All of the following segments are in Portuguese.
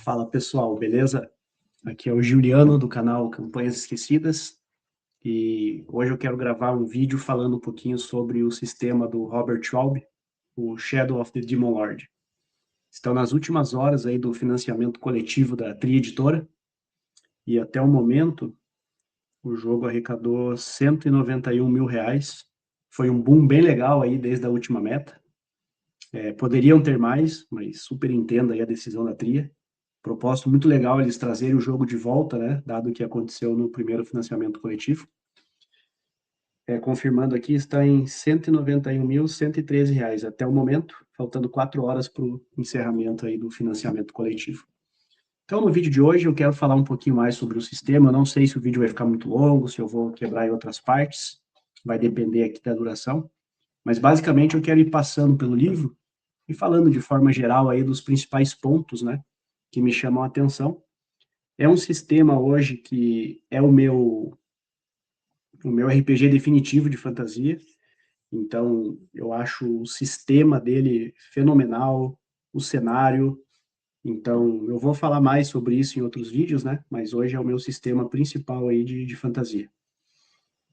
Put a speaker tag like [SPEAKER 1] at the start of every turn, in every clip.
[SPEAKER 1] Fala pessoal, beleza? Aqui é o Juliano do canal Campanhas Esquecidas e hoje eu quero gravar um vídeo falando um pouquinho sobre o sistema do Robert Schwab, o Shadow of the Demon Lord. Estão nas últimas horas aí do financiamento coletivo da Tri Editora e até o momento o jogo arrecadou R$ 191 mil. Foi um boom bem legal aí desde a última meta. Poderiam ter mais, mas super entendo aí a decisão da Tria. Propósito muito legal eles trazerem o jogo de volta, né? Dado o que aconteceu no primeiro financiamento coletivo. Confirmando aqui, está em R$ 191.113 até o momento, faltando 4 horas para o encerramento aí do financiamento coletivo. Então, no vídeo de hoje, eu quero falar um pouquinho mais sobre o sistema. Eu não sei se o vídeo vai ficar muito longo, se eu vou quebrar em outras partes, vai depender aqui da duração. Mas, basicamente, eu quero ir passando pelo livro e falando de forma geral aí dos principais pontos, né, que me chamam a atenção. É um sistema hoje que é o meu RPG definitivo de fantasia. Então, eu acho o sistema dele fenomenal, o cenário. Então, eu vou falar mais sobre isso em outros vídeos, né? Mas hoje é o meu sistema principal aí de fantasia.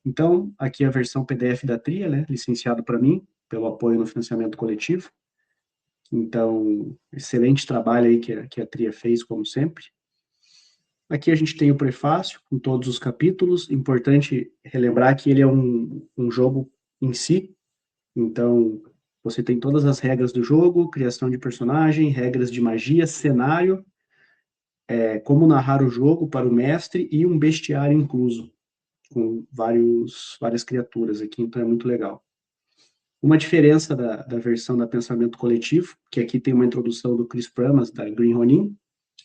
[SPEAKER 1] Então, aqui é a versão PDF da Tria, né? Licenciado para mim, pelo apoio no financiamento coletivo. Então, excelente trabalho aí que a Tria fez, como sempre. Aqui a gente tem o prefácio com todos os capítulos. Importante relembrar que ele é um jogo em si. Então, você tem todas as regras do jogo, criação de personagem, regras de magia, cenário, como narrar o jogo para o mestre e um bestiário incluso, com várias criaturas aqui, então é muito legal. Uma diferença da versão da Pensamento Coletivo, que aqui tem uma introdução do Chris Pramas, da Green Ronin,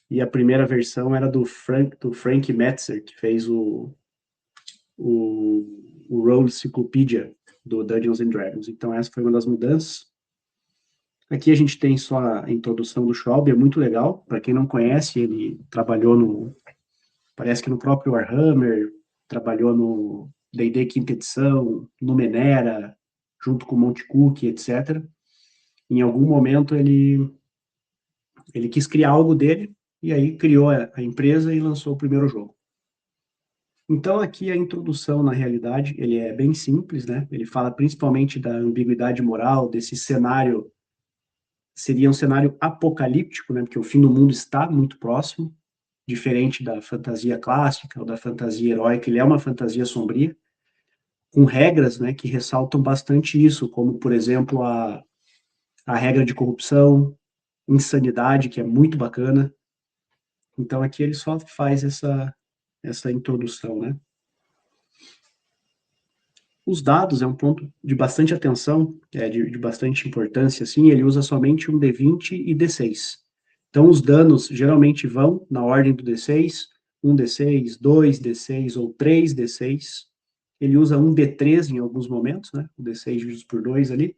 [SPEAKER 1] e a primeira versão era do Frank Metzer, que fez o Roll Encyclopedia do Dungeons and Dragons. Então essa foi uma das mudanças. Aqui a gente tem só a introdução do Schwab, é muito legal. Para quem não conhece, ele trabalhou parece que no próprio Warhammer, trabalhou no D&D quinta edição, no Menera, junto com o Monte Cook, etc. Em algum momento ele quis criar algo dele, e aí criou a empresa e lançou o primeiro jogo. Então, aqui a introdução, na realidade, ele é bem simples, né? Ele fala principalmente da ambiguidade moral, desse cenário, seria um cenário apocalíptico, né? Porque o fim do mundo está muito próximo, diferente da fantasia clássica ou da fantasia heróica, ele é uma fantasia sombria, com regras, né, que ressaltam bastante isso, como, por exemplo, a regra de corrupção, insanidade, que é muito bacana. Então, aqui ele só faz essa introdução, né? Os dados é um ponto de bastante atenção, de bastante importância, assim, ele usa somente um D20 e D6. Então, os danos geralmente vão na ordem do D6, 1 D6, 2 D6 ou 3 D6. Ele usa um D3 em alguns momentos, né? O D6 dividido por 2 ali.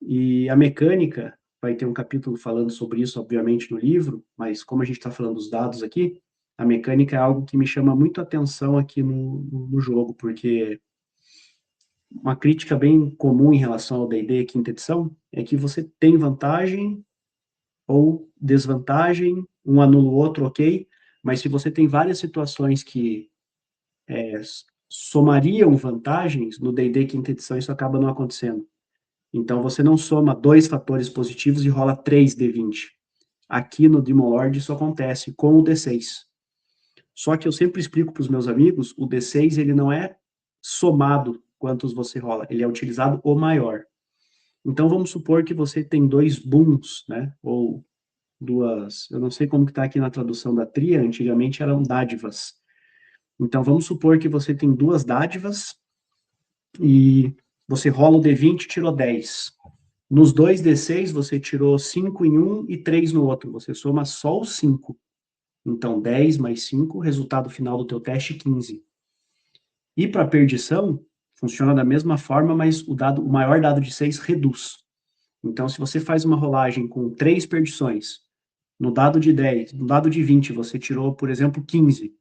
[SPEAKER 1] E a mecânica, vai ter um capítulo falando sobre isso, obviamente, no livro, mas como a gente está falando dos dados aqui, a mecânica é algo que me chama muito atenção aqui no jogo, porque uma crítica bem comum em relação ao D&D quinta edição é que você tem vantagem ou desvantagem, um anula o outro, ok, mas se você tem várias situações que somariam vantagens, no D&D quinta edição isso acaba não acontecendo. Então você não soma 2 fatores positivos e rola 3 D20. Aqui no Demon Lord isso acontece com o D6. Só que eu sempre explico para os meus amigos, o D6 ele não é somado quantos você rola, ele é utilizado o maior. Então vamos supor que você tem 2 booms, né? Ou duas, eu não sei como que está aqui na tradução da Tria, antigamente eram dádivas. Então vamos supor que você tem 2 dádivas e você rola o D20 e tirou 10. Nos 2 D6 você tirou 5 em um e 3 no outro, você soma só os 5. Então 10 mais 5, resultado final do teu teste 15. E para perdição, funciona da mesma forma, mas o maior dado de 6 reduz. Então, se você faz uma rolagem com 3 perdições, no dado de 10, no dado de 20 você tirou, por exemplo, 15,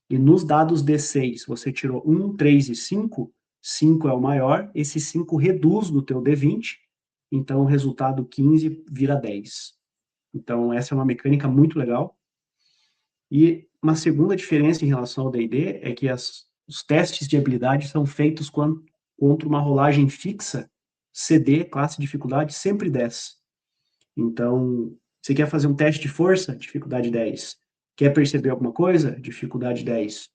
[SPEAKER 1] e nos dados D6 você tirou 1, 3 e 5, 5 é o maior, esse 5 reduz do teu D20, então o resultado 15 vira 10. Então, essa é uma mecânica muito legal. E uma segunda diferença em relação ao D&D é que os testes de habilidade são feitos contra uma rolagem fixa, CD, classe de dificuldade, sempre 10. Então, você quer fazer um teste de força? Dificuldade 10. Quer perceber alguma coisa? Dificuldade 10.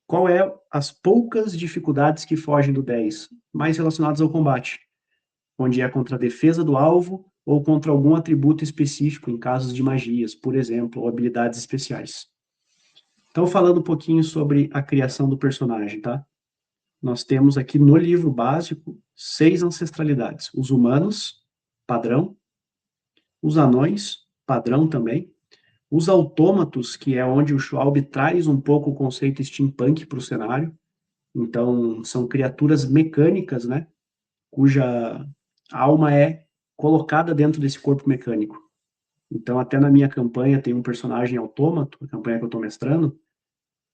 [SPEAKER 1] Qual é as poucas dificuldades que fogem do 10? Mais relacionadas ao combate, onde é contra a defesa do alvo ou contra algum atributo específico em casos de magias, por exemplo, ou habilidades especiais. Então, falando um pouquinho sobre a criação do personagem, tá? Nós temos aqui no livro básico 6 ancestralidades. Os humanos, padrão. Os anões, padrão também. Os autômatos, que é onde o Schwalbe traz um pouco o conceito steampunk para o cenário. Então, são criaturas mecânicas, né? Cuja alma é colocada dentro desse corpo mecânico. Então, até na minha campanha tem um personagem autômato, a campanha que eu estou mestrando,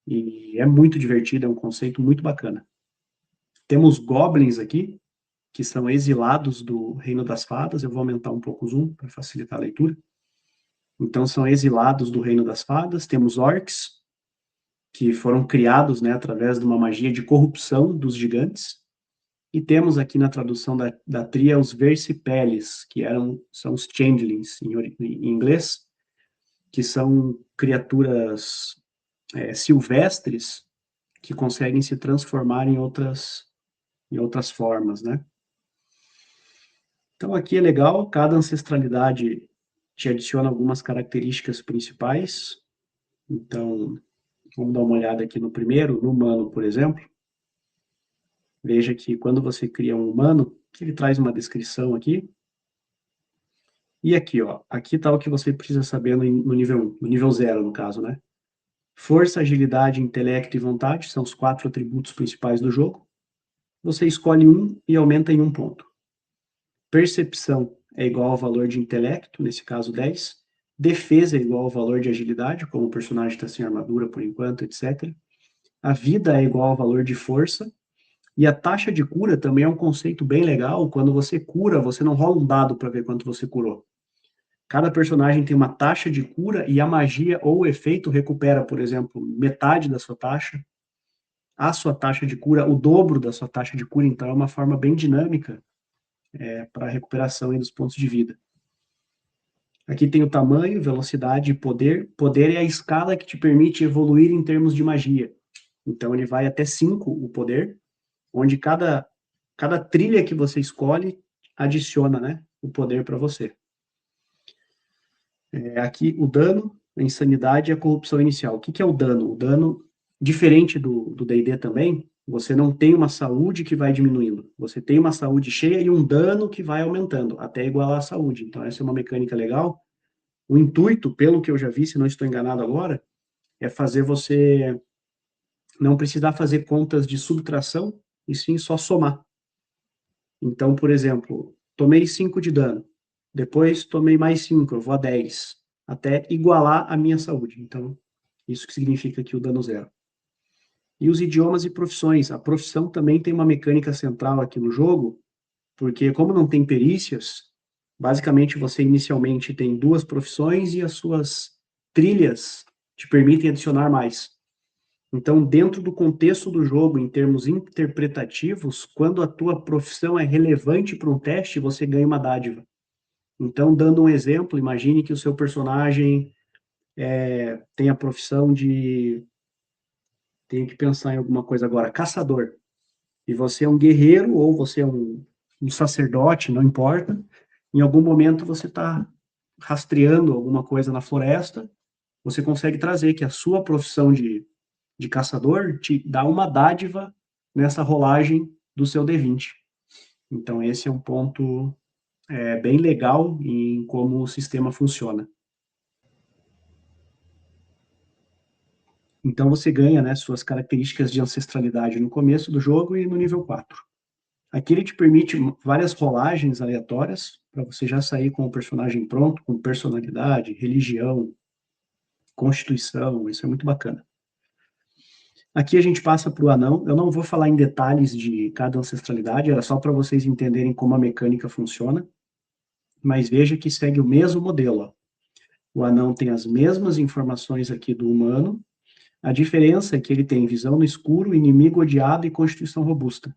[SPEAKER 1] e é muito divertido, é um conceito muito bacana. Temos goblins aqui, que são exilados do Reino das Fadas. Eu vou aumentar um pouco o zoom para facilitar a leitura. Então, são exilados do Reino das Fadas. Temos orcs, que foram criados, né, através de uma magia de corrupção dos gigantes. E temos aqui na tradução da Tria os Versipeles, que são os changelings em inglês, que são criaturas silvestres que conseguem se transformar em outras formas, né? Então aqui é legal, cada ancestralidade te adiciona algumas características principais. Então, vamos dar uma olhada aqui no primeiro, no humano, por exemplo. Veja que quando você cria um humano, ele traz uma descrição aqui. E aqui, ó, aqui está o que você precisa saber no nível 1, no nível 0, no caso, né? Força, agilidade, intelecto e vontade são os 4 atributos principais do jogo. Você escolhe um e aumenta em 1 ponto. Percepção é igual ao valor de intelecto, nesse caso 10. Defesa é igual ao valor de agilidade, como o personagem está sem armadura por enquanto, etc. A vida é igual ao valor de força. E a taxa de cura também é um conceito bem legal. Quando você cura, você não rola um dado para ver quanto você curou. Cada personagem tem uma taxa de cura e a magia ou o efeito recupera, por exemplo, metade da sua taxa, a sua taxa de cura, o dobro da sua taxa de cura. Então é uma forma bem dinâmica para a recuperação dos pontos de vida. Aqui tem o tamanho, velocidade e poder. Poder é a escala que te permite evoluir em termos de magia. Então ele vai até 5 o poder, onde cada trilha que você escolhe adiciona, né, o poder para você. Aqui o dano, a insanidade e a corrupção inicial. O que é o dano? O dano, diferente do D&D também, você não tem uma saúde que vai diminuindo. Você tem uma saúde cheia e um dano que vai aumentando, até igualar a saúde. Então essa é uma mecânica legal. O intuito, pelo que eu já vi, se não estou enganado agora, é fazer você não precisar fazer contas de subtração, e sim só somar. Então, por exemplo, tomei 5 de dano, depois tomei mais 5, eu vou a 10, até igualar a minha saúde. Então, isso que significa aqui o dano zero. E os idiomas e profissões. A profissão também tem uma mecânica central aqui no jogo, porque como não tem perícias, basicamente você inicialmente tem 2 profissões e as suas trilhas te permitem adicionar mais. Então, dentro do contexto do jogo, em termos interpretativos, quando a tua profissão é relevante para um teste, você ganha uma dádiva. Então, dando um exemplo, imagine que o seu personagem tem a profissão de... Tenho que pensar em alguma coisa agora. Caçador. E você é um guerreiro ou você é um sacerdote, não importa. Em algum momento você está rastreando alguma coisa na floresta, você consegue trazer que a sua profissão de caçador te dá uma dádiva nessa rolagem do seu D20. Então, esse é um ponto bem legal em como o sistema funciona. Então, você ganha, né, suas características de ancestralidade no começo do jogo e no nível 4. Aqui ele te permite várias rolagens aleatórias, para você já sair com o personagem pronto, com personalidade, religião, constituição, isso é muito bacana. Aqui a gente passa para o anão. Eu não vou falar em detalhes de cada ancestralidade, era só para vocês entenderem como a mecânica funciona. Mas veja que segue o mesmo modelo. Ó. O anão tem as mesmas informações aqui do humano, a diferença é que ele tem visão no escuro, inimigo odiado e constituição robusta.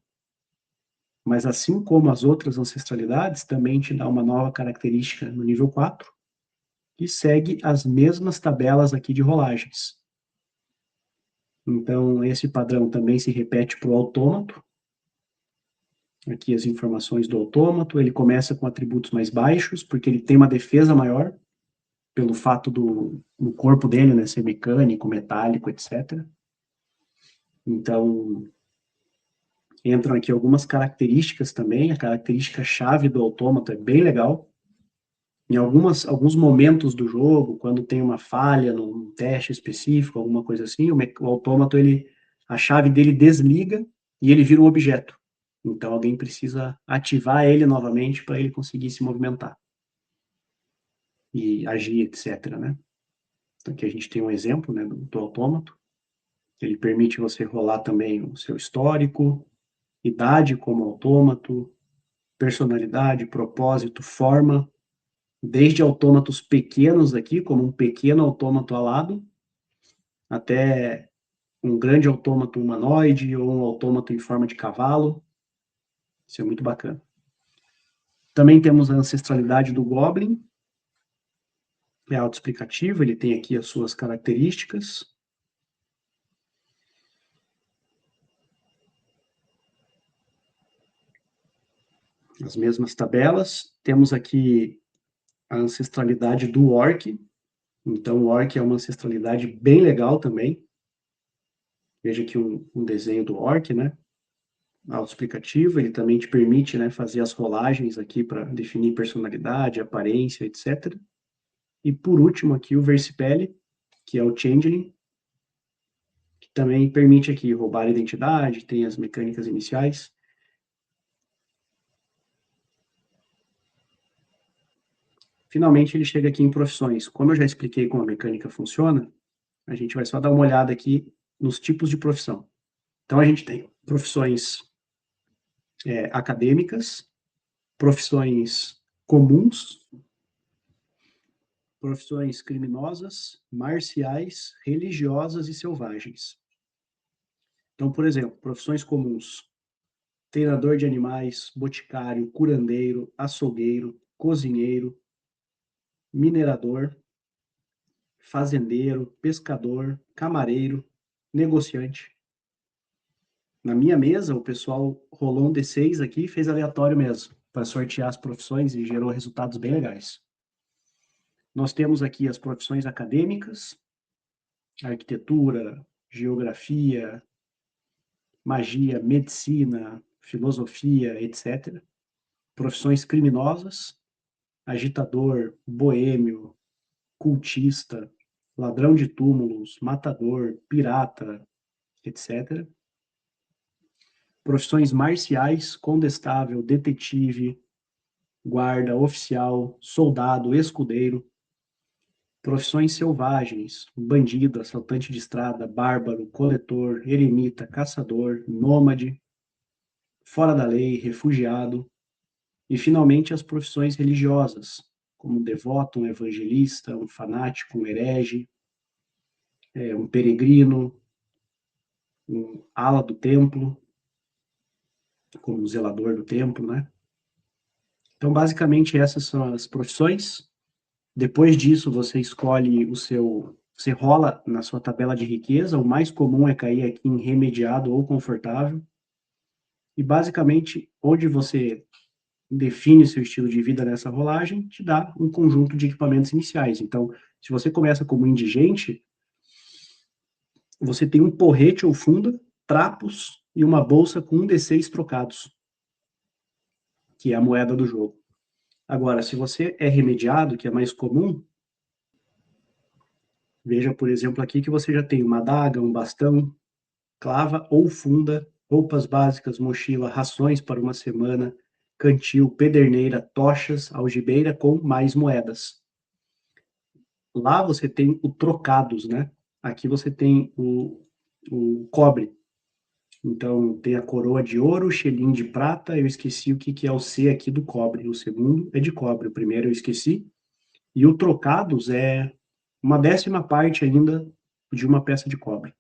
[SPEAKER 1] Mas assim como as outras ancestralidades, também te dá uma nova característica no nível 4, que segue as mesmas tabelas aqui de rolagens. Então, esse padrão também se repete para o autômato. Aqui as informações do autômato, ele começa com atributos mais baixos, porque ele tem uma defesa maior, pelo fato do corpo dele, né, ser mecânico, metálico, etc. Então, entram aqui algumas características também, a característica-chave do autômato é bem legal. Em alguns momentos do jogo, quando tem uma falha num teste específico, alguma coisa assim, o autômato, a chave dele desliga e ele vira um objeto. Então, alguém precisa ativar ele novamente para ele conseguir se movimentar e agir, etc., né? Então, aqui a gente tem um exemplo, né, do autômato. Ele permite você rolar também o seu histórico, idade como autômato, personalidade, propósito, forma, desde autômatos pequenos aqui, como um pequeno autômato alado, até um grande autômato humanoide ou um autômato em forma de cavalo. Isso é muito bacana. Também temos a ancestralidade do Goblin, é autoexplicativo, ele tem aqui as suas características. As mesmas tabelas. Temos aqui a ancestralidade do Orc. Então, o Orc é uma ancestralidade bem legal também. Veja aqui um desenho do Orc, né? Autoexplicativo, ele também te permite, né, fazer as rolagens aqui para definir personalidade, aparência, etc. E por último aqui o Versipelli, que é o Changeling, que também permite aqui roubar a identidade, tem as mecânicas iniciais. Finalmente ele chega aqui em profissões. Como eu já expliquei como a mecânica funciona, a gente vai só dar uma olhada aqui nos tipos de profissão. Então a gente tem profissões acadêmicas, profissões comuns, profissões criminosas, marciais, religiosas e selvagens. Então, por exemplo, profissões comuns: treinador de animais, boticário, curandeiro, açougueiro, cozinheiro, minerador, fazendeiro, pescador, camareiro, negociante. Na minha mesa, o pessoal rolou um D6 aqui e fez aleatório mesmo, para sortear as profissões e gerou resultados bem legais. Nós temos aqui as profissões acadêmicas, arquitetura, geografia, magia, medicina, filosofia, etc. Profissões criminosas, agitador, boêmio, cultista, ladrão de túmulos, matador, pirata, etc. Profissões marciais, condestável, detetive, guarda, oficial, soldado, escudeiro. Profissões selvagens, bandido, assaltante de estrada, bárbaro, coletor, eremita, caçador, nômade, fora da lei, refugiado. E, finalmente, as profissões religiosas, como um devoto, um evangelista, um fanático, um herege, um peregrino, um ala do templo, como um zelador do templo, né? Então, basicamente, essas são as profissões. Depois disso, você escolhe você rola na sua tabela de riqueza, o mais comum é cair aqui em remediado ou confortável. E, basicamente, onde você define seu estilo de vida nessa rolagem, te dá um conjunto de equipamentos iniciais. Então, se você começa como indigente, você tem um porrete ou funda, trapos e uma bolsa com um D6 trocados, que é a moeda do jogo. Agora, se você é remediado, que é mais comum, veja, por exemplo, aqui que você já tem uma adaga, um bastão, clava ou funda, roupas básicas, mochila, rações para uma semana, cantil, pederneira, tochas, algibeira com mais moedas. Lá você tem o trocados, né? Aqui você tem o cobre. Então, tem a coroa de ouro, o xelim de prata, eu esqueci o que é o C aqui do cobre. O segundo é de cobre, o primeiro eu esqueci. E o trocados é uma 10ª parte ainda de uma peça de cobre.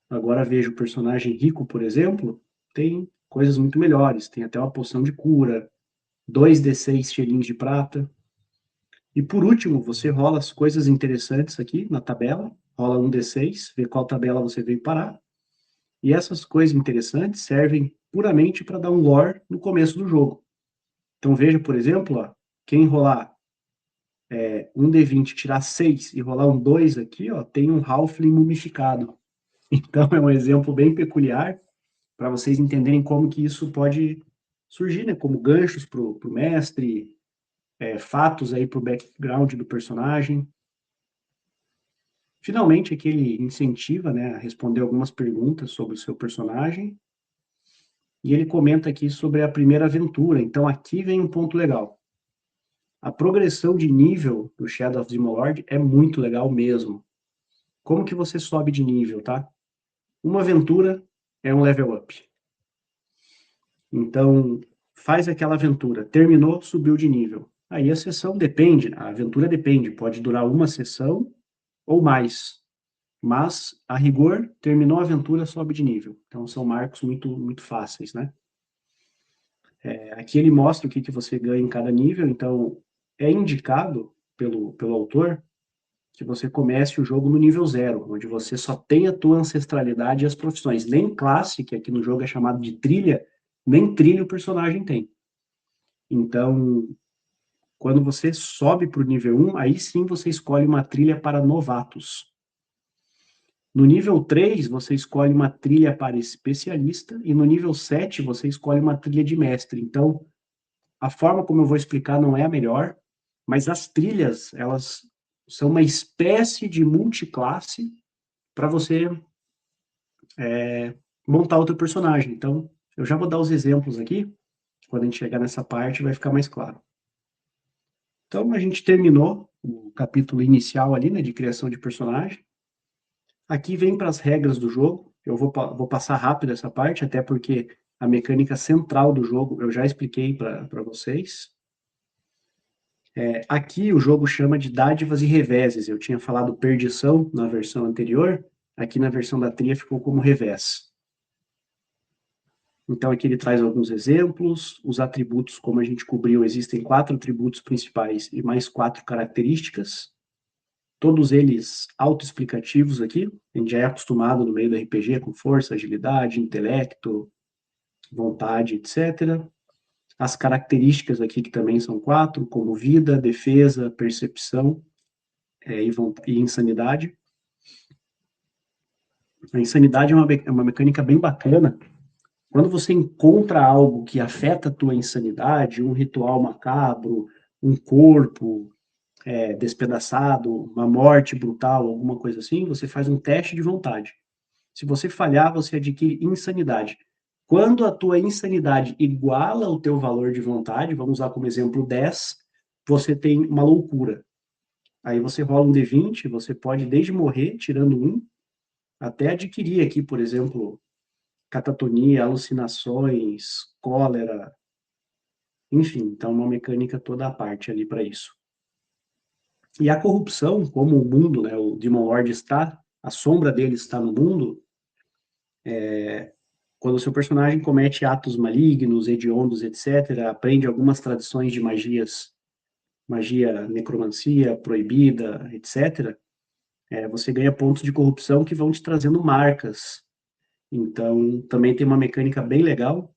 [SPEAKER 1] Agora veja o personagem rico, por exemplo, tem coisas muito melhores, tem até uma poção de cura, 2d6 cheirinhos de prata. E por último, você rola as coisas interessantes aqui na tabela, rola um d6, vê qual tabela você veio parar. E essas coisas interessantes servem puramente para dar um lore no começo do jogo. Então veja, por exemplo, ó, quem rolar um D20, tirar 6 e rolar um 2 aqui, ó, tem um Halfling mumificado. Então é um exemplo bem peculiar para vocês entenderem como que isso pode surgir, né, como ganchos para o mestre, fatos aí para o background do personagem. Finalmente, aqui ele incentiva, né, a responder algumas perguntas sobre o seu personagem, e ele comenta aqui sobre a primeira aventura. Então aqui vem um ponto legal. A progressão de nível do Shadow of the Lord é muito legal mesmo. Como que você sobe de nível, tá? Uma aventura é um level up. Então, faz aquela aventura, terminou, subiu de nível. Aí a sessão depende, a aventura depende, pode durar uma sessão ou mais. Mas, a rigor, terminou a aventura, sobe de nível. Então, são marcos muito, muito fáceis, né? Aqui ele mostra o que, que você ganha em cada nível, então é indicado pelo autor que você comece o jogo no nível 0, onde você só tem a tua ancestralidade e as profissões. Nem classe, que aqui no jogo é chamado de trilha, nem trilha o personagem tem. Então, quando você sobe para o nível 1, aí sim você escolhe uma trilha para novatos. No nível 3, você escolhe uma trilha para especialista, e no nível 7, você escolhe uma trilha de mestre. Então, a forma como eu vou explicar não é a melhor, mas as trilhas, elas são uma espécie de multiclasse para você montar outro personagem. Então, eu já vou dar os exemplos aqui, quando a gente chegar nessa parte vai ficar mais claro. Então, a gente terminou o capítulo inicial ali, né, de criação de personagem. Aqui vem para as regras do jogo. Eu vou passar rápido essa parte, até porque a mecânica central do jogo eu já expliquei para vocês. Aqui o jogo chama de dádivas e reveses. Eu tinha falado perdição na versão anterior, aqui na versão da tria ficou como revés. Então aqui ele traz alguns exemplos, os atributos, como a gente cobriu, existem 4 atributos principais e mais 4 características, todos eles autoexplicativos aqui, a gente já é acostumado no meio do RPG com força, agilidade, intelecto, vontade, etc. As características aqui que também são 4, como vida, defesa, percepção e insanidade. A insanidade é uma mecânica bem bacana. Quando você encontra algo que afeta a tua insanidade, um ritual macabro, um corpo despedaçado, uma morte brutal, alguma coisa assim, você faz um teste de vontade. Se você falhar, você adquire insanidade. Quando a tua insanidade iguala o teu valor de vontade, vamos usar como exemplo 10, você tem uma loucura. Aí você rola um D20, você pode desde morrer, tirando 1, até adquirir aqui, por exemplo, catatonia, alucinações, cólera, enfim, então uma mecânica toda à parte ali para isso. E a corrupção, como o mundo, né, o Demon Lord está, a sombra dele está no mundo, quando o seu personagem comete atos malignos, hediondos, etc., aprende algumas tradições de magia necromancia, proibida, etc., você ganha pontos de corrupção que vão te trazendo marcas. Então, também tem uma mecânica bem legal.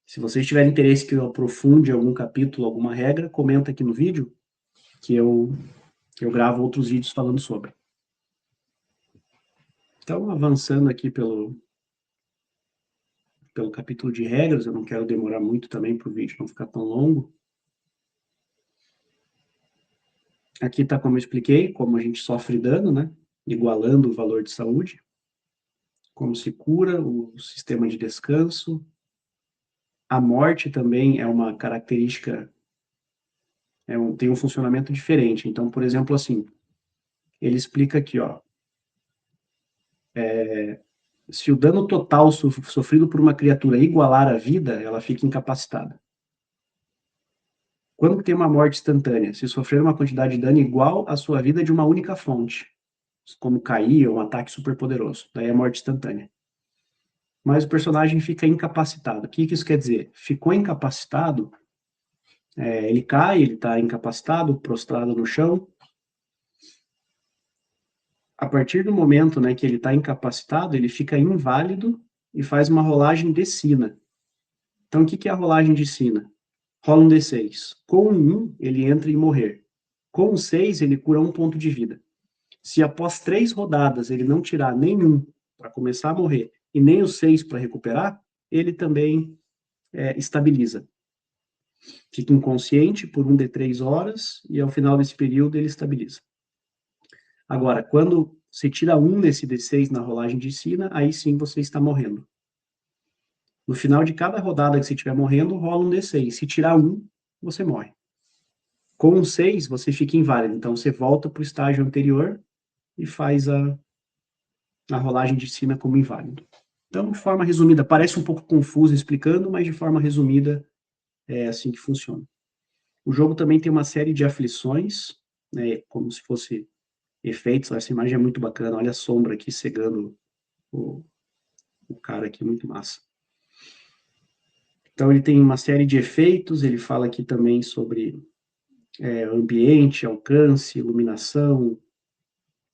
[SPEAKER 1] Se vocês tiverem interesse que eu aprofunde algum capítulo, alguma regra, comenta aqui no vídeo, que eu gravo outros vídeos falando sobre. Então, avançando aqui pelo capítulo de regras, eu não quero demorar muito também para o vídeo não ficar tão longo. Aqui está como eu expliquei, como a gente sofre dano, né? Igualando o valor de saúde, como se cura, o sistema de descanso. A morte também é uma característica, tem um funcionamento diferente. Então, por exemplo, assim, ele explica aqui, ó, se o dano total sofrido por uma criatura igualar a vida, ela fica incapacitada. Quando tem uma morte instantânea? Se sofrer uma quantidade de dano igual à sua vida de uma única fonte, como cair ou um ataque superpoderoso. Daí é morte instantânea. Mas o personagem fica incapacitado. O que isso quer dizer? Ficou incapacitado, ele cai, ele está incapacitado, prostrado no chão. A partir do momento, né, que ele está incapacitado, ele fica inválido e faz uma rolagem de sina. Então, o que é a rolagem de sina? Rola um D6. Com um, ele entra em morrer. Com 6, ele cura 1 ponto de vida. Se após 3 rodadas ele não tirar nenhum para começar a morrer e nem os 6 para recuperar, ele também estabiliza. Fica inconsciente por 1 de 3 horas e ao final desse período ele estabiliza. Agora, quando você tira 1 nesse D6 na rolagem de sina, aí sim você está morrendo. No final de cada rodada que você estiver morrendo, rola um D6. Se tirar 1, você morre. Com um 6, você fica inválido. Então, você volta para o estágio anterior e faz a rolagem de sina como inválido. Então, de forma resumida, parece um pouco confuso explicando, mas de forma resumida é assim que funciona. O jogo também tem uma série de aflições, né, como se fosse efeitos. Essa imagem é muito bacana. Olha a sombra aqui cegando o, o cara aqui, muito massa. Então, ele tem uma série de efeitos. Ele fala aqui também sobre ambiente, alcance, iluminação,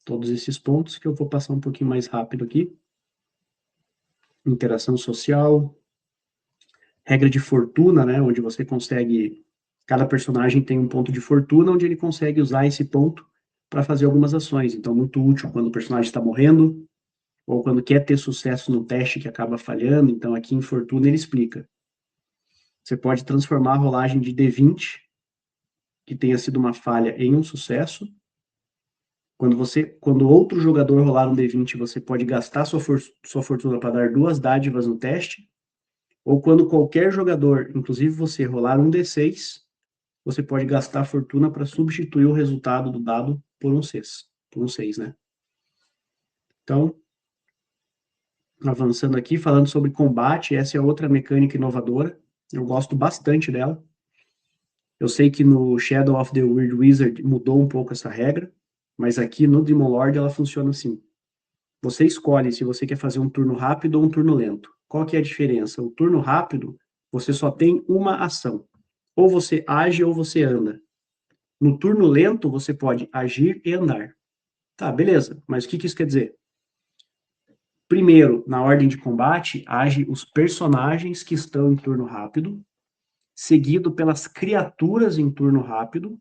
[SPEAKER 1] todos esses pontos que eu vou passar um pouquinho mais rápido aqui. Interação social, regra de fortuna, né, onde você consegue, cada personagem tem um ponto de fortuna, onde ele consegue usar esse ponto para fazer algumas ações. Então, muito útil quando o personagem está morrendo, ou quando quer ter sucesso no teste que acaba falhando. Então, aqui em fortuna ele explica. Você pode transformar a rolagem de D20, que tenha sido uma falha, em um sucesso. Quando outro jogador rolar um D20, você pode gastar sua fortuna para dar 2 dádivas no teste. Ou quando qualquer jogador, inclusive você, rolar um D6, você pode gastar fortuna para substituir o resultado do dado por um 6, né? Então, avançando aqui, falando sobre combate, essa é outra mecânica inovadora. Eu gosto bastante dela. Eu sei que no Shadow of the Weird Wizard mudou um pouco essa regra, mas aqui no Demon Lord ela funciona assim. Você escolhe se você quer fazer um turno rápido ou um turno lento. Qual que é a diferença? O turno rápido, você só tem uma ação. Ou você age ou você anda. No turno lento, você pode agir e andar. Tá, beleza. Mas o que isso quer dizer? Primeiro, na ordem de combate, age os personagens que estão em turno rápido, seguido pelas criaturas em turno rápido,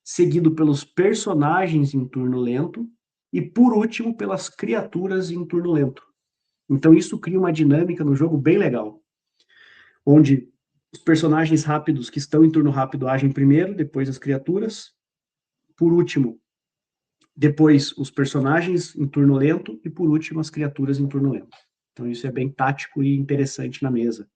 [SPEAKER 1] seguido pelos personagens em turno lento e, por último, pelas criaturas em turno lento. Então, isso cria uma dinâmica no jogo bem legal, onde os personagens rápidos que estão em turno rápido agem primeiro, depois as criaturas, por último, depois os personagens em turno lento e, por último, as criaturas em turno lento. Então, isso é bem tático e interessante na mesa.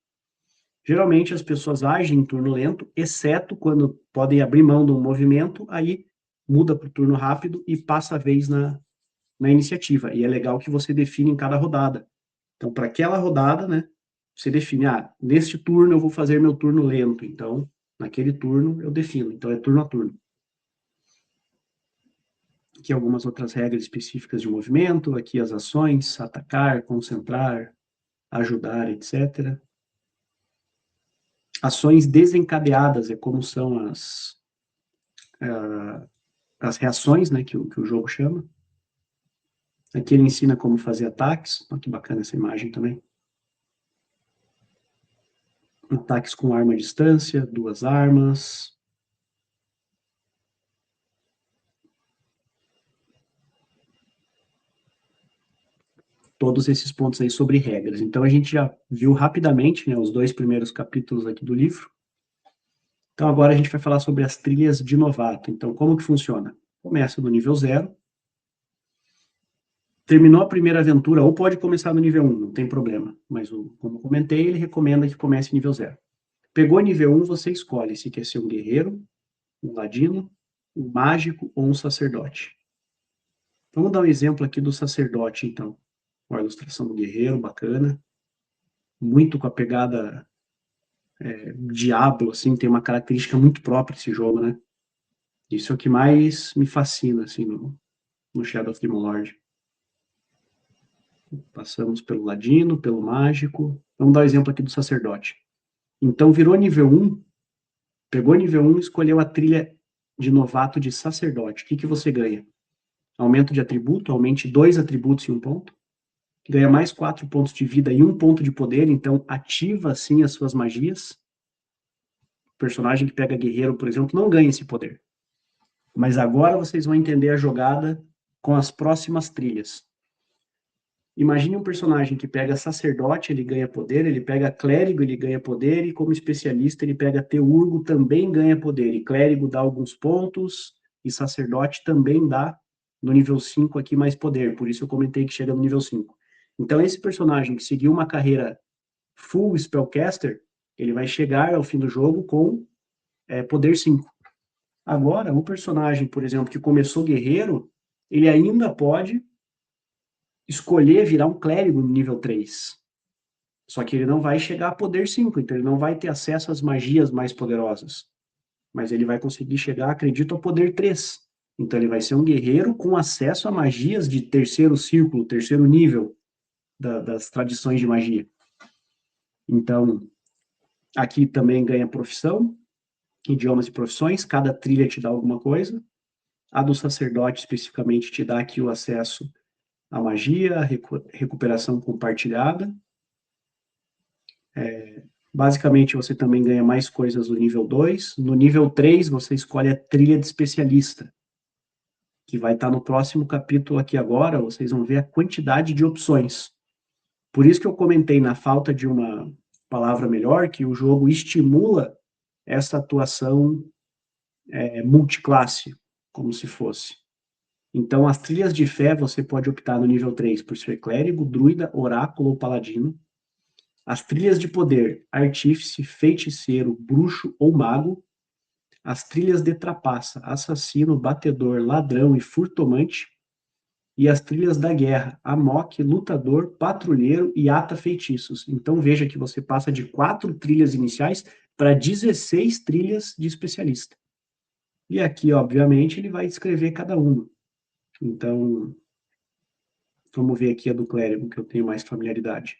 [SPEAKER 1] Geralmente, as pessoas agem em turno lento, exceto quando podem abrir mão de um movimento, aí muda para o turno rápido e passa a vez na iniciativa. E é legal que você define em cada rodada. Então, para aquela rodada, né, você define, neste turno eu vou fazer meu turno lento. Então, naquele turno eu defino. Então, é turno a turno. Aqui algumas outras regras específicas de movimento, aqui as ações, atacar, concentrar, ajudar, etc. Ações desencadeadas é como são as reações, né, que o jogo chama. Aqui ele ensina como fazer ataques. Olha que bacana essa imagem também. Ataques com arma à distância, 2 armas. Todos esses pontos aí sobre regras. Então, a gente já viu rapidamente, né, os 2 primeiros capítulos aqui do livro. Então, agora a gente vai falar sobre as trilhas de novato. Então, como que funciona? Começa no nível 0. Terminou a primeira aventura, ou pode começar no nível 1, não tem problema. Mas, como eu comentei, ele recomenda que comece nível 0. Pegou nível 1, você escolhe se quer ser um guerreiro, um ladino, um mágico ou um sacerdote. Vamos dar um exemplo aqui do sacerdote, então. Uma ilustração do guerreiro, bacana. Muito com a pegada Diablo, assim, tem uma característica muito própria esse jogo, né? Isso é o que mais me fascina, assim, no Shadow of the Lord. Passamos pelo Ladino, pelo Mágico. Vamos dar o exemplo aqui do Sacerdote. Então, virou nível 1, pegou nível 1 e escolheu a trilha de novato de Sacerdote. O que, que você ganha? Aumento de atributo, aumente 2 atributos e 1 ponto. Ganha mais 4 pontos de vida e 1 ponto de poder, então ativa, assim, as suas magias. O personagem que pega guerreiro, por exemplo, não ganha esse poder. Mas agora vocês vão entender a jogada com as próximas trilhas. Imagine um personagem que pega sacerdote, ele ganha poder, ele pega clérigo, ele ganha poder, e como especialista ele pega teurgo, também ganha poder, e clérigo dá alguns pontos, e sacerdote também dá, no nível 5 aqui, mais poder, por isso eu comentei que chega no nível 5. Então esse personagem que seguiu uma carreira full spellcaster, ele vai chegar ao fim do jogo com poder 5. Agora, o personagem, por exemplo, que começou guerreiro, ele ainda pode escolher virar um clérigo no nível 3. Só que ele não vai chegar a poder 5, então ele não vai ter acesso às magias mais poderosas. Mas ele vai conseguir chegar, acredito, ao poder 3. Então ele vai ser um guerreiro com acesso a magias de terceiro círculo, terceiro nível das tradições de magia. Então, aqui também ganha profissão, idiomas e profissões, cada trilha te dá alguma coisa. A do sacerdote, especificamente, te dá aqui o acesso à magia, recuperação compartilhada. Basicamente, você também ganha mais coisas no nível 2. No nível 3, você escolhe a trilha de especialista, que vai estar no próximo capítulo aqui agora. Vocês vão ver a quantidade de opções. Por isso que eu comentei na falta de uma palavra melhor, que o jogo estimula essa atuação multiclasse, como se fosse. Então, as trilhas de fé você pode optar no nível 3 por ser clérigo, druida, oráculo ou paladino. As trilhas de poder, artífice, feiticeiro, bruxo ou mago. As trilhas de trapaça, assassino, batedor, ladrão e furtomante. E as trilhas da guerra, amok, lutador, patrulheiro e ata feitiços. Então veja que você passa de 4 trilhas iniciais para 16 trilhas de especialista. E aqui, obviamente, ele vai descrever cada uma. Então, vamos ver aqui a do clérigo, que eu tenho mais familiaridade.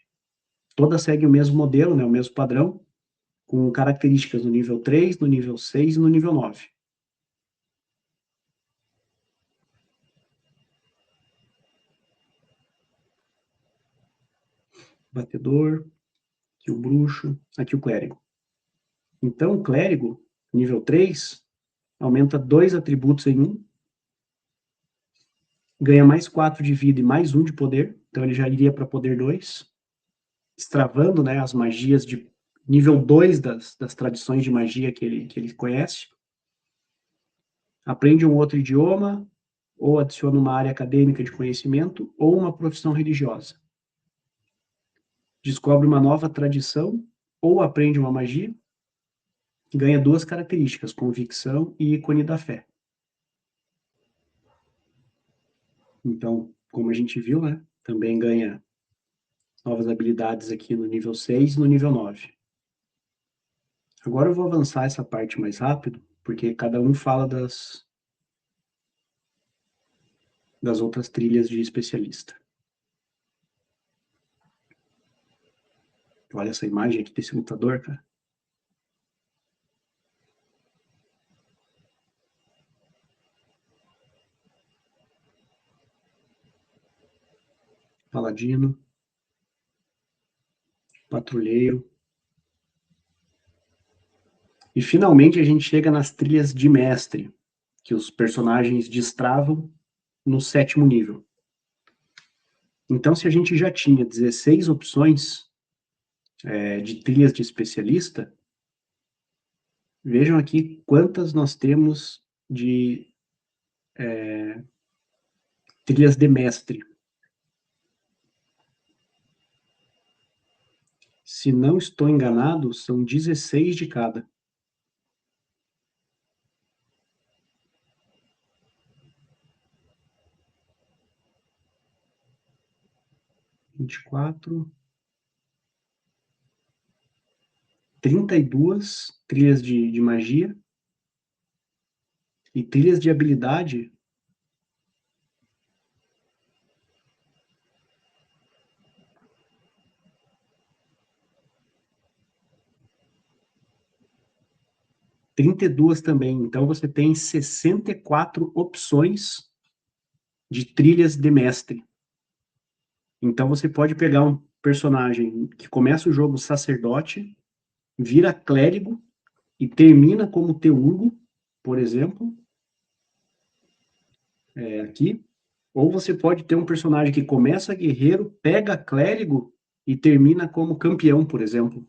[SPEAKER 1] Todas seguem o mesmo modelo, né, o mesmo padrão, com características no nível 3, no nível 6 e no nível 9. Batedor, aqui o bruxo, aqui o clérigo. Então, o clérigo, nível 3, aumenta 2 atributos em 1, ganha mais 4 de vida e mais 1 de poder, então ele já iria para poder 2, destravando, né, as magias de nível 2 das tradições de magia que ele conhece. Aprende um outro idioma, ou adiciona uma área acadêmica de conhecimento, ou uma profissão religiosa. Descobre uma nova tradição, ou aprende uma magia, ganha 2 características, convicção e ícone da fé. Então, como a gente viu, né, também ganha novas habilidades aqui no nível 6 e no nível 9. Agora eu vou avançar essa parte mais rápido, porque cada um fala das outras trilhas de especialista. Olha essa imagem aqui desse lutador, cara. Paladino, patrulheiro. E finalmente a gente chega nas trilhas de mestre, que os personagens destravam no 7º nível. Então, se a gente já tinha 16 opções de trilhas de especialista, vejam aqui quantas nós temos de trilhas de mestre. Se não estou enganado, são 16 de cada. Vinte e quatro, 32 trilhas de magia. E trilhas de habilidade. (32) também. Então, você tem 64 opções de trilhas de mestre. Então, você pode pegar um personagem que começa o jogo sacerdote, vira clérigo e termina como teurgo, por exemplo, aqui. Ou você pode ter um personagem que começa guerreiro, pega clérigo e termina como campeão, por exemplo.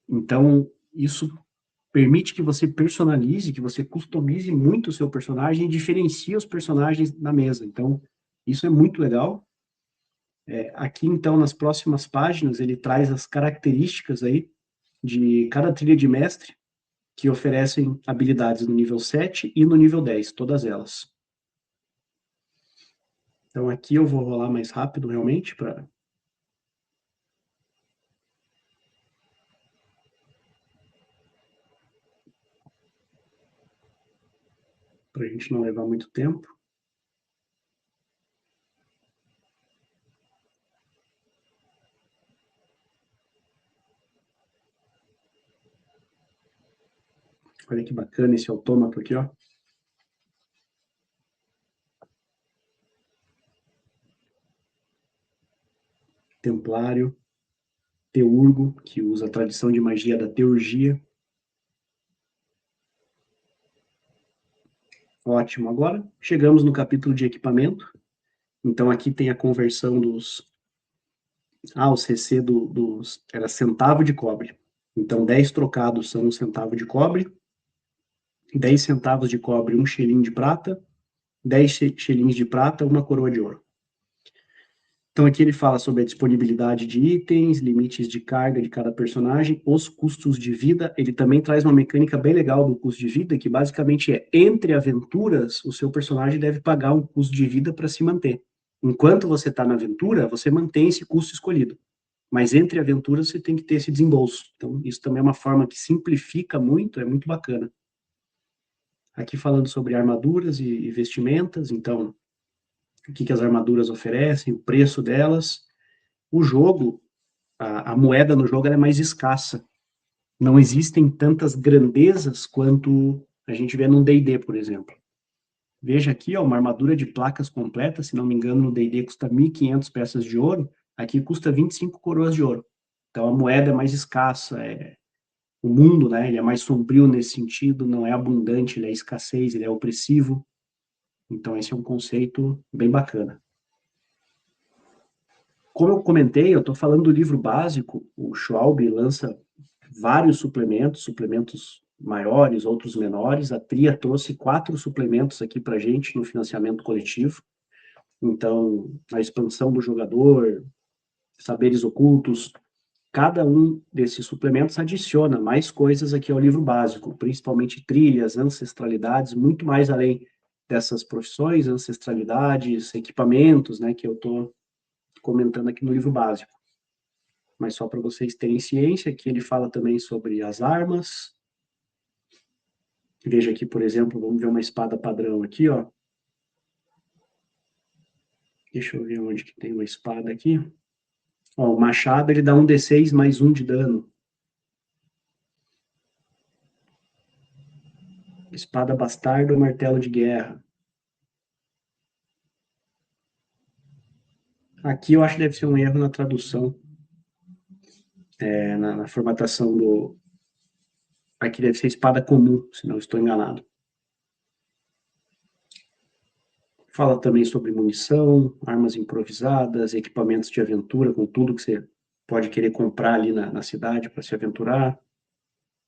[SPEAKER 1] Então, isso permite que você personalize, que você customize muito o seu personagem e diferencie os personagens na mesa. Então, isso é muito legal. Aqui, então, nas próximas páginas, ele traz as características aí de cada trilha de mestre, que oferecem habilidades no nível 7 e no nível 10, todas elas. Então, aqui eu vou rolar mais rápido, realmente, para a gente não levar muito tempo. Olha que bacana esse autômato aqui, ó. Templário, teurgo, que usa a tradição de magia da teurgia. Ótimo. Agora chegamos no capítulo de equipamento. Então aqui tem a conversão dos... os CC dos... Era centavo de cobre. Então 10 trocados são um centavo de cobre, 10 centavos de cobre, um xelim de prata, 10 xelins de prata, uma coroa de ouro. Então aqui ele fala sobre a disponibilidade de itens, limites de carga de cada personagem, os custos de vida. Ele também traz uma mecânica bem legal do custo de vida, que basicamente é, entre aventuras, o seu personagem deve pagar um custo de vida para se manter. Enquanto você está na aventura, você mantém esse custo escolhido. Mas entre aventuras você tem que ter esse desembolso. Então isso também é uma forma que simplifica muito, é muito bacana. Aqui falando sobre armaduras e vestimentas, então o que as armaduras oferecem, o preço delas. O jogo, a moeda no jogo ela é mais escassa. Não existem tantas grandezas quanto a gente vê no D&D, por exemplo. Veja aqui, ó, uma armadura de placas completa, se não me engano, no D&D custa 1.500 peças de ouro, aqui custa 25 coroas de ouro. Então a moeda é mais escassa, o mundo, né, ele é mais sombrio nesse sentido, não é abundante, ele é escassez, ele é opressivo. Então esse é um conceito bem bacana. Como eu comentei, eu estou falando do livro básico, o Schwalbe lança vários suplementos maiores, outros menores. A Tria trouxe 4 suplementos aqui para a gente no financiamento coletivo. Então, a expansão do jogador, saberes ocultos, cada um desses suplementos adiciona mais coisas aqui ao livro básico, principalmente trilhas, ancestralidades, muito mais além dessas profissões, ancestralidades, equipamentos, né, que eu estou comentando aqui no livro básico. Mas só para vocês terem ciência, que ele fala também sobre as armas. Veja aqui, por exemplo, vamos ver uma espada padrão aqui, ó. Deixa eu ver onde que tem uma espada aqui. Ó, o machado, ele dá 1d6 mais 1 de dano. Espada bastarda ou martelo de guerra. Aqui eu acho que deve ser um erro na tradução. Na formatação do... Aqui deve ser espada comum, se não estou enganado. Fala também sobre munição, armas improvisadas, equipamentos de aventura, com tudo que você pode querer comprar ali na cidade para se aventurar,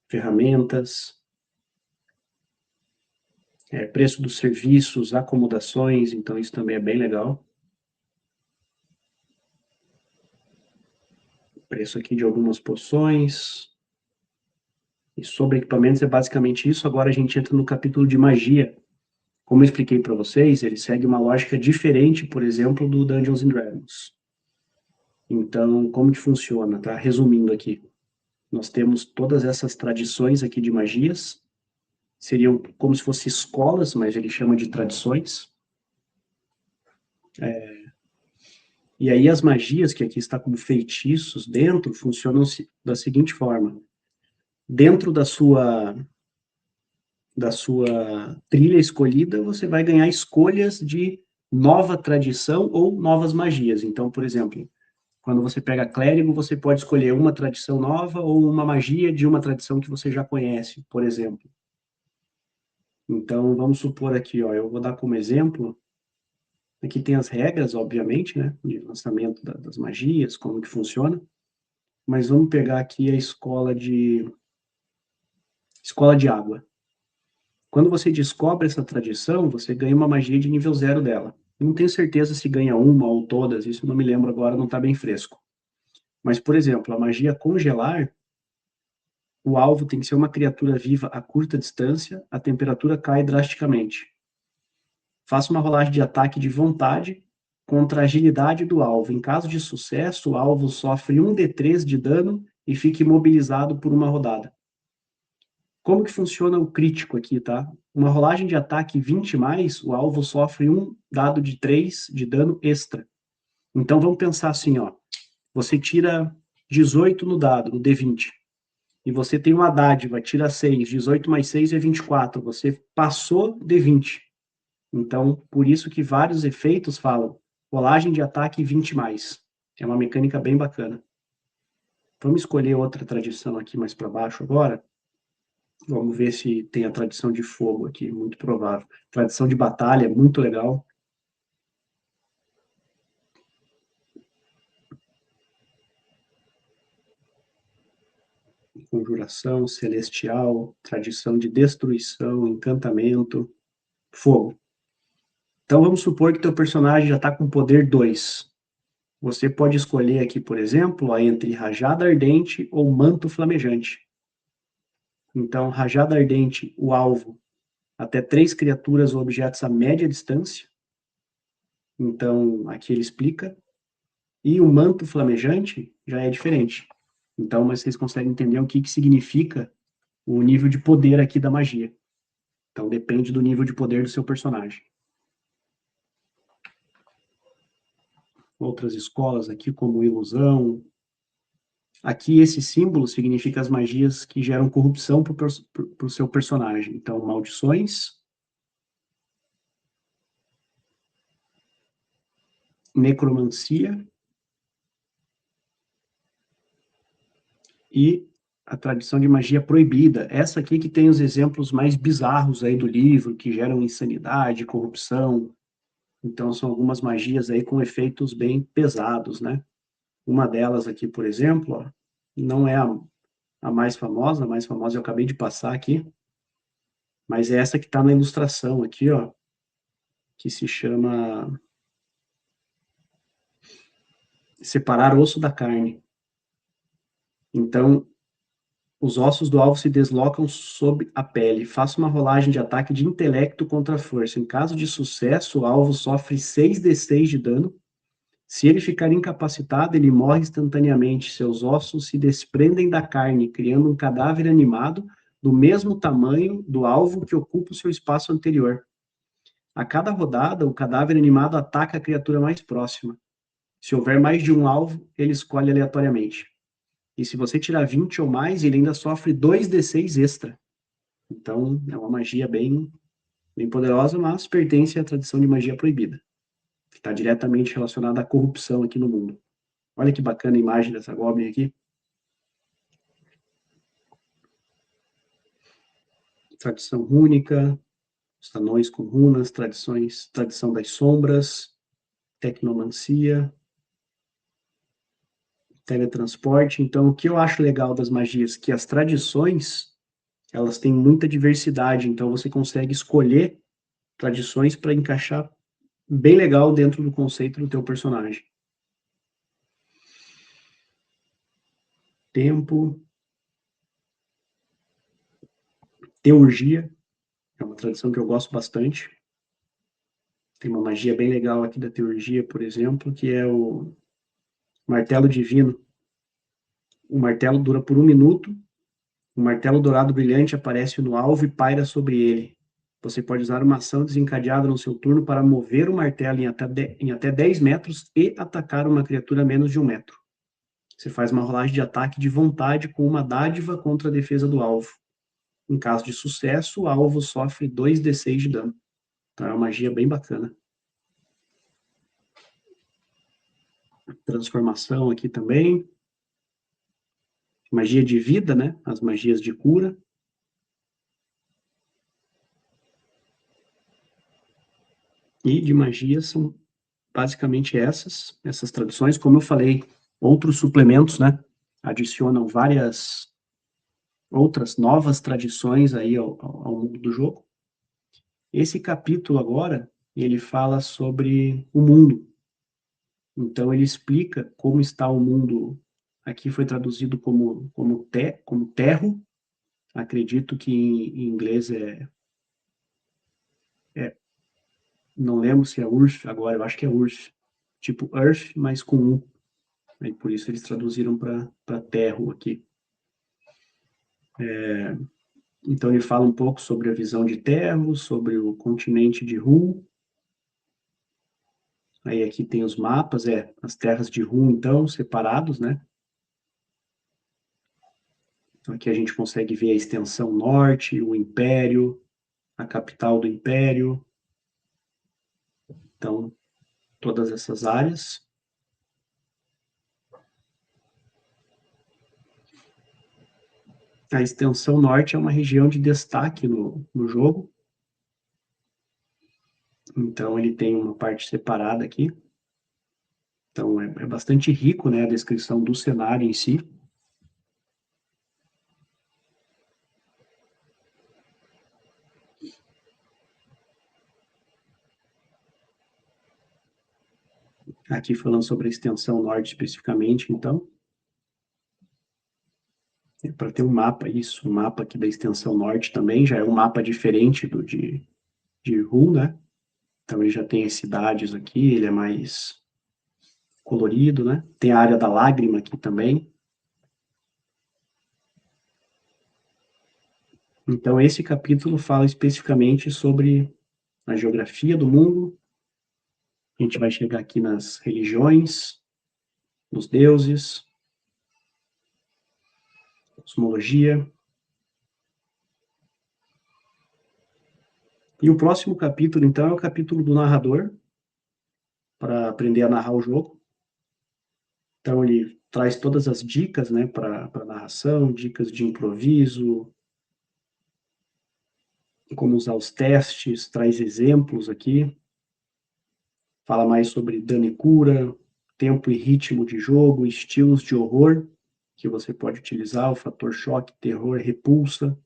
[SPEAKER 1] ferramentas, preço dos serviços, acomodações, então isso também é bem legal. Preço aqui de algumas poções. E sobre equipamentos é basicamente isso. Agora a gente entra no capítulo de magia. Como eu expliquei para vocês, ele segue uma lógica diferente, por exemplo, do Dungeons and Dragons. Então, como que funciona, tá? Resumindo aqui. Nós temos todas essas tradições aqui de magias, seriam como se fossem escolas, mas ele chama de tradições. E aí as magias, que aqui está como feitiços dentro, funcionam da seguinte forma. Dentro da sua trilha escolhida, você vai ganhar escolhas de nova tradição ou novas magias. Então, por exemplo, quando você pega clérigo, você pode escolher uma tradição nova ou uma magia de uma tradição que você já conhece, por exemplo. Então, vamos supor aqui, ó, eu vou dar como exemplo, aqui tem as regras, obviamente, né, de lançamento das magias, como que funciona, mas vamos pegar aqui a escola de água. Quando você descobre essa tradição, você ganha uma magia de nível 0 dela. Eu não tenho certeza se ganha uma ou todas, isso não me lembro agora, não está bem fresco. Mas, por exemplo, a magia congelar, o alvo tem que ser uma criatura viva a curta distância, a temperatura cai drasticamente. Faça uma rolagem de ataque de vontade contra a agilidade do alvo. Em caso de sucesso, o alvo sofre 1d3 de dano e fica imobilizado por uma rodada. Como que funciona o crítico aqui, tá? Uma rolagem de ataque 20 mais, o alvo sofre um dado de 3 de dano extra. Então vamos pensar assim, ó. Você tira 18 no dado, no D20. E você tem uma dádiva, tira 6, 18 mais 6 é 24. Você passou D20. Então, por isso que vários efeitos falam rolagem de ataque 20 mais. É uma mecânica bem bacana. Vamos escolher outra tradição aqui mais para baixo agora. Vamos ver se tem a tradição de fogo aqui, muito provável. Tradição de batalha, muito legal. Conjuração, celestial, tradição de destruição, encantamento, fogo. Então vamos supor que teu personagem já está com poder 2. Você pode escolher aqui, por exemplo, entre rajada ardente ou manto flamejante. Então, rajada ardente, o alvo, até 3 criaturas ou objetos a média distância. Então, aqui ele explica. E o manto flamejante já é diferente. Então, mas vocês conseguem entender o que significa o nível de poder aqui da magia. Então, depende do nível de poder do seu personagem. Outras escolas aqui, como ilusão. Aqui, esse símbolo significa as magias que geram corrupção para o seu personagem. Então, maldições, necromancia e a tradição de magia proibida. Essa aqui que tem os exemplos mais bizarros aí do livro, que geram insanidade, corrupção. Então, são algumas magias aí com efeitos bem pesados, né? Uma delas aqui, por exemplo, ó, não é a mais famosa eu acabei de passar aqui, mas é essa que está na ilustração aqui, ó, que se chama separar osso da carne. Então, os ossos do alvo se deslocam sob a pele. Faça uma rolagem de ataque de intelecto contra a força. Em caso de sucesso, o alvo sofre 6d6 de dano. Se ele ficar incapacitado, ele morre instantaneamente. Seus ossos se desprendem da carne, criando um cadáver animado do mesmo tamanho do alvo que ocupa o seu espaço anterior. A cada rodada, o cadáver animado ataca a criatura mais próxima. Se houver mais de um alvo, ele escolhe aleatoriamente. E se você tirar 20 ou mais, ele ainda sofre 2d6 extra. Então, é uma magia bem poderosa, mas pertence à tradição de magia proibida, que está diretamente relacionada à corrupção aqui no mundo. Olha que bacana a imagem dessa Goblin aqui. Tradição rúnica, os anões com runas, tradição das sombras, tecnomancia, teletransporte. Então, o que eu acho legal das magias? Que as tradições, elas têm muita diversidade, então você consegue escolher tradições para encaixar bem legal dentro do conceito do teu personagem. Tempo, teurgia, é uma tradição que eu gosto bastante. Tem uma magia bem legal aqui da teurgia, por exemplo, que é o martelo divino. o martelo dura por 1 minuto. O martelo dourado brilhante aparece no alvo e paira sobre ele. Você pode usar uma ação desencadeada no seu turno para mover o martelo em até 10 metros e atacar uma criatura a menos de 1 metro. Você faz uma rolagem de ataque de vontade com uma dádiva contra a defesa do alvo. Em caso de sucesso, o alvo sofre 2d6 de dano. Então é uma magia bem bacana. Transformação aqui também. Magia de vida, né? As magias de cura. E de magia são basicamente essas traduções. Como eu falei, outros suplementos, né? Adicionam várias outras novas tradições aí ao mundo do jogo. Esse capítulo agora, ele fala sobre o mundo. Então ele explica como está o mundo. Aqui foi traduzido como terro. Acredito que em inglês não lembro se é Earth agora, eu acho que é Earth. Tipo Earth, mas com U. Aí por isso eles traduziram para terro aqui. Então ele fala um pouco sobre a visão de Terro, sobre o continente de Ru. Aí aqui tem os mapas, as terras de Ru, então, separados, né? Então aqui a gente consegue ver a extensão norte, o Império, a capital do Império. Então, todas essas áreas. A extensão norte é uma região de destaque no jogo. Então, ele tem uma parte separada aqui. Então, é bastante rico, né, a descrição do cenário em si. Aqui falando sobre a extensão norte especificamente, então. Para ter um mapa, isso, um mapa aqui da extensão norte também, já é um mapa diferente do de Ru, né? Então ele já tem as cidades aqui, ele é mais colorido, né? Tem a área da lágrima aqui também. Então esse capítulo fala especificamente sobre a geografia do mundo. A gente vai chegar aqui nas religiões, nos deuses, cosmologia. E o próximo capítulo, então, é o capítulo do narrador, para aprender a narrar o jogo. Então, ele traz todas as dicas, né, para narração, dicas de improviso, como usar os testes, traz exemplos aqui, fala mais sobre dano e cura, tempo e ritmo de jogo, estilos de horror que você pode utilizar, o fator choque, terror, repulsa.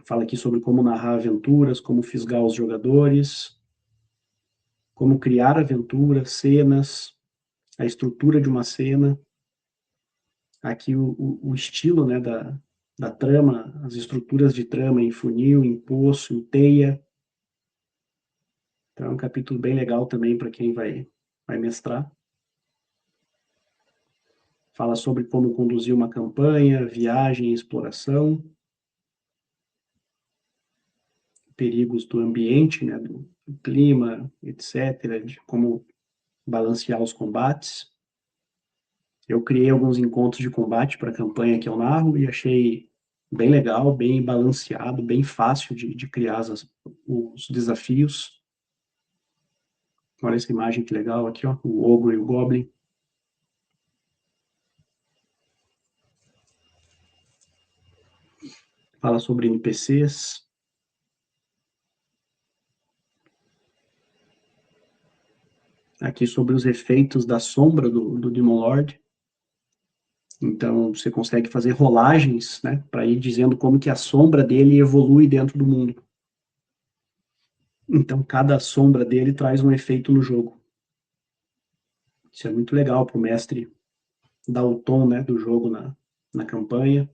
[SPEAKER 1] Fala aqui sobre como narrar aventuras, como fisgar os jogadores, como criar aventuras, cenas, a estrutura de uma cena. Aqui o estilo, né, da trama, as estruturas de trama em funil, em poço, em teia. Então é um capítulo bem legal também para quem vai mestrar. Fala sobre como conduzir uma campanha, viagem, exploração, perigos do ambiente, né, do clima, etc., de como balancear os combates. Eu criei alguns encontros de combate para a campanha que eu narro e achei bem legal, bem balanceado, bem fácil de criar os desafios. Olha essa imagem que legal aqui, ó, o ogro e o goblin. Fala sobre NPCs. Aqui sobre os efeitos da sombra do Demon Lord. Então, você consegue fazer rolagens, né, para ir dizendo como que a sombra dele evolui dentro do mundo. Então, cada sombra dele traz um efeito no jogo. Isso é muito legal para o mestre dar o tom, né, do jogo na campanha.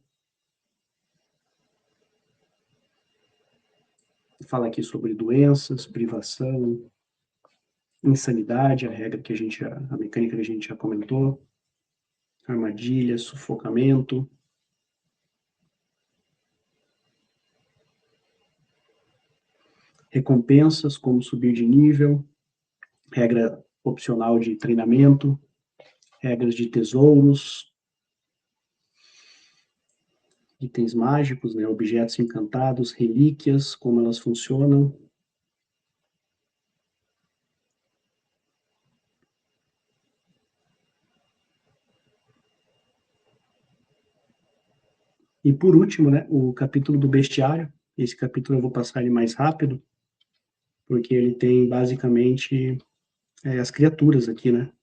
[SPEAKER 1] Fala aqui sobre doenças, privação, insanidade, a mecânica que a gente já comentou. armadilha, sufocamento. Recompensas, como subir de nível, regra opcional de treinamento, regras de tesouros, itens mágicos, né, objetos encantados, relíquias, como elas funcionam. E por último, né, o capítulo do bestiário. Esse capítulo eu vou passar ele mais rápido, porque ele tem basicamente as criaturas aqui, né?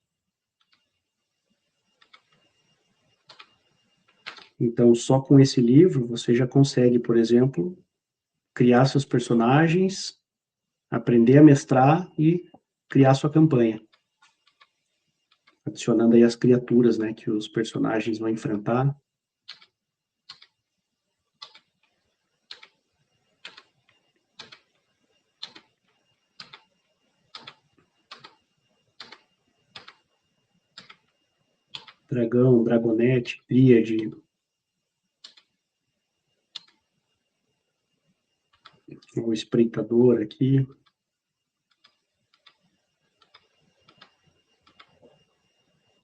[SPEAKER 1] Então, só com esse livro, você já consegue, por exemplo, criar seus personagens, aprender a mestrar e criar sua campanha. Adicionando aí as criaturas, né, que os personagens vão enfrentar. Dragão, dragonete, tríade. O espreitador aqui.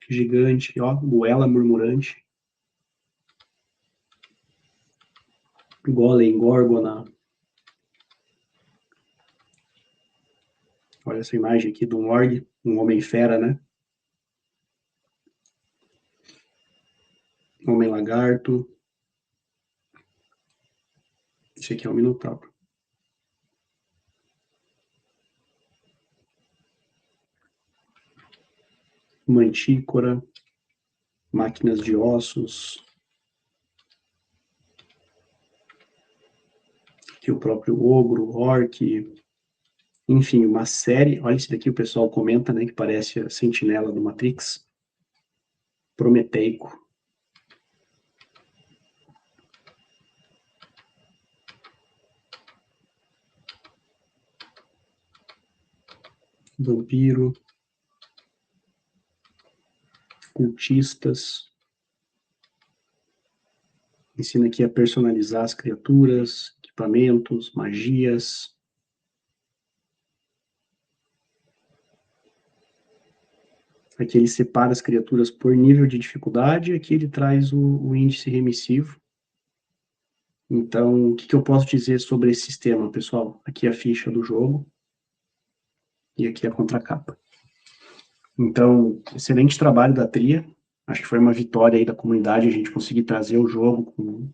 [SPEAKER 1] Gigante, ó, goela murmurante. Golem, górgona. Olha essa imagem aqui de um orc, um homem-fera, né? Homem-lagarto. Esse aqui é o Minotauro. Mantícora. Máquinas de ossos. Aqui o próprio ogro, orc. Enfim, uma série. Olha esse daqui, o pessoal comenta, né? Que parece a sentinela do Matrix. Prometeico. Vampiro. Cultistas. Ensina aqui a personalizar as criaturas, equipamentos, magias. Aqui ele separa as criaturas por nível de dificuldade, aqui ele traz o índice remissivo. Então, o que eu posso dizer sobre esse sistema, pessoal? Aqui a ficha do jogo e aqui a contracapa. Então, excelente trabalho da Tria. Acho que foi uma vitória aí da comunidade a gente conseguir trazer o jogo com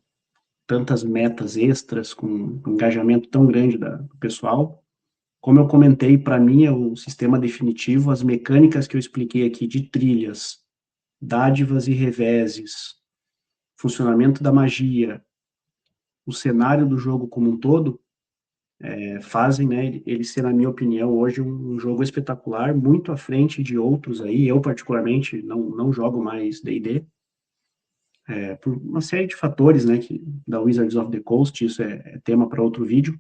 [SPEAKER 1] tantas metas extras, com um engajamento tão grande do pessoal. Como eu comentei, para mim é o sistema definitivo, as mecânicas que eu expliquei aqui de trilhas, dádivas e reveses, funcionamento da magia, o cenário do jogo como um todo, fazem, né, ele ser, na minha opinião, hoje um jogo espetacular, muito à frente de outros aí. Eu, particularmente, não jogo mais D&D, por uma série de fatores, né, da Wizards of the Coast, isso é tema para outro vídeo,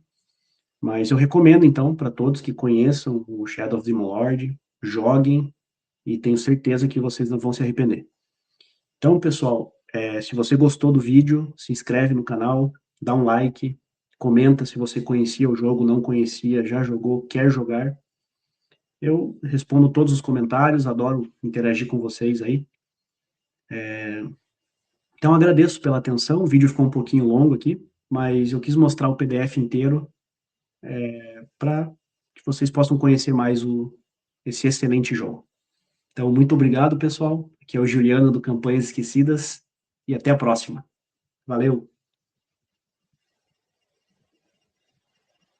[SPEAKER 1] mas eu recomendo, então, para todos que conheçam o Shadow of the Demolord, joguem, e tenho certeza que vocês não vão se arrepender. Então, pessoal, se você gostou do vídeo, se inscreve no canal, dá um like, comenta se você conhecia o jogo, não conhecia, já jogou, quer jogar. Eu respondo todos os comentários, adoro interagir com vocês aí. Então, agradeço pela atenção, o vídeo ficou um pouquinho longo aqui, mas eu quis mostrar o PDF inteiro para que vocês possam conhecer mais esse excelente jogo. Então, muito obrigado, pessoal. Aqui é o Juliano do Campanhas Esquecidas e até a próxima. Valeu!